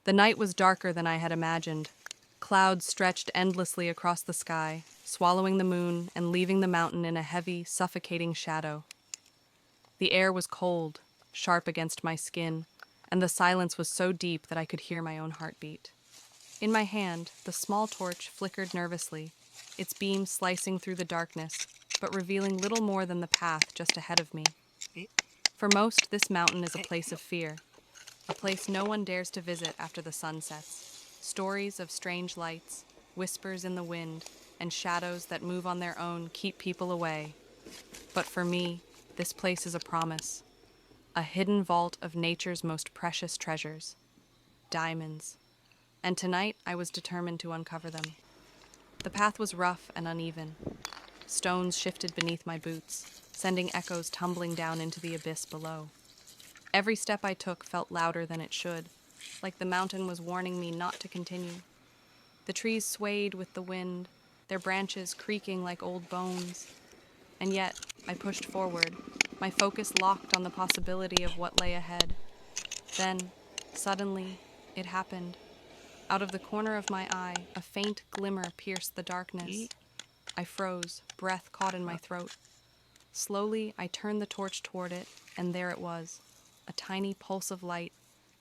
The night was darker than I had imagined. Clouds stretched endlessly across the sky, swallowing the moon and leaving the mountain in a heavy, suffocating shadow. The air was cold, sharp against my skin, and the silence was so deep that I could hear my own heartbeat. In my hand, the small torch flickered nervously, its beam slicing through the darkness, but revealing little more than the path just ahead of me. For most, this mountain is a place of fear, a place no one dares to visit after the sun sets. Stories of strange lights, whispers in the wind, and shadows that move on their own keep people away. But for me, this place is a promise, a hidden vault of nature's most precious treasures, diamonds. And tonight I was determined to uncover them. The path was rough and uneven. Stones shifted beneath my boots, sending echoes tumbling down into the abyss below. Every step I took felt louder than it should, like the mountain was warning me not to continue. The trees swayed with the wind, their branches creaking like old bones. And yet, I pushed forward, my focus locked on the possibility of what lay ahead. Then, suddenly, it happened. Out of the corner of my eye, a faint glimmer pierced the darkness. I froze, breath caught in my throat. Slowly, I turned the torch toward it, and there it was, a tiny pulse of light,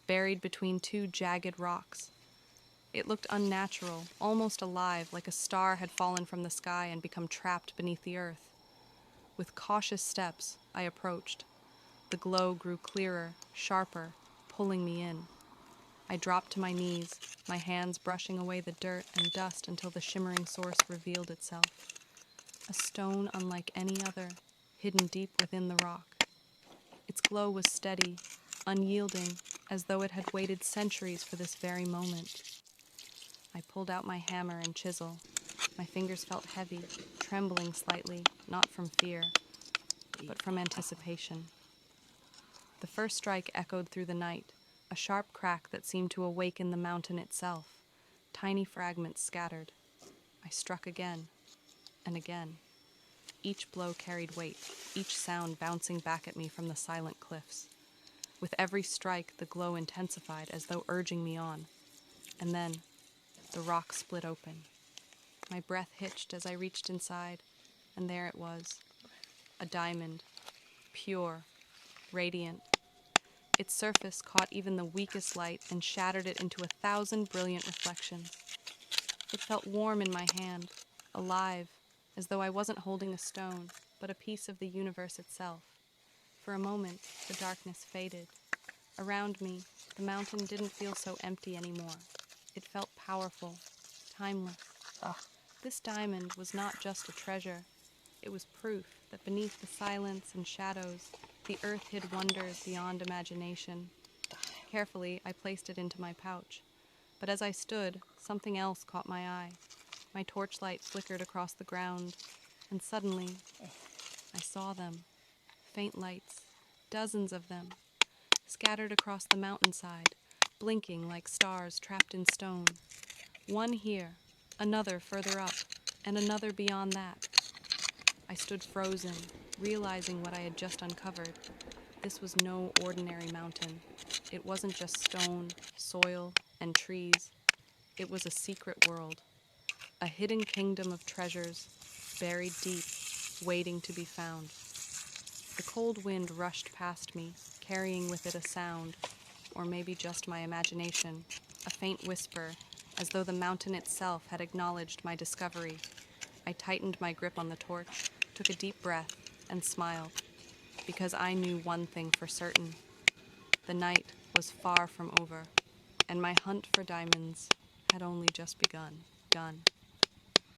buried between two jagged rocks. It looked unnatural, almost alive, like a star had fallen from the sky and become trapped beneath the earth. With cautious steps, I approached. The glow grew clearer, sharper, pulling me in. I dropped to my knees, my hands brushing away the dirt and dust until the shimmering source revealed itself. A stone unlike any other, hidden deep within the rock. Its glow was steady, unyielding, as though it had waited centuries for this very moment. I pulled out my hammer and chisel. My fingers felt heavy, trembling slightly, not from fear, but from anticipation. The first strike echoed through the night, a sharp crack that seemed to awaken the mountain itself. Tiny fragments scattered. I struck again, and again. Each blow carried weight, each sound bouncing back at me from the silent cliffs. With every strike, the glow intensified as though urging me on. And then, the rock split open. My breath hitched as I reached inside, and there it was, a diamond, pure, radiant. Its surface caught even the weakest light and shattered it into 1,000 brilliant reflections. It felt warm in my hand, alive, as though I wasn't holding a stone, but a piece of the universe itself. For a moment, the darkness faded. Around me, the mountain didn't feel so empty anymore. It felt powerful, timeless. This diamond was not just a treasure. It was proof that beneath the silence and shadows, the earth hid wonders beyond imagination. Carefully, I placed it into my pouch. But as I stood, something else caught my eye. My torchlight flickered across the ground, and suddenly, I saw them. Faint lights, dozens of them, scattered across the mountainside, blinking like stars trapped in stone. One here, another further up, and another beyond that. I stood frozen, realizing what I had just uncovered. This was no ordinary mountain. It wasn't just stone, soil, and trees. It was a secret world, a hidden kingdom of treasures, buried deep, waiting to be found. The cold wind rushed past me, carrying with it a sound, or maybe just my imagination, a faint whisper, as though the mountain itself had acknowledged my discovery. I tightened my grip on the torch, took a deep breath, and smiled, because I knew one thing for certain. The night was far from over, and my hunt for diamonds had only just begun.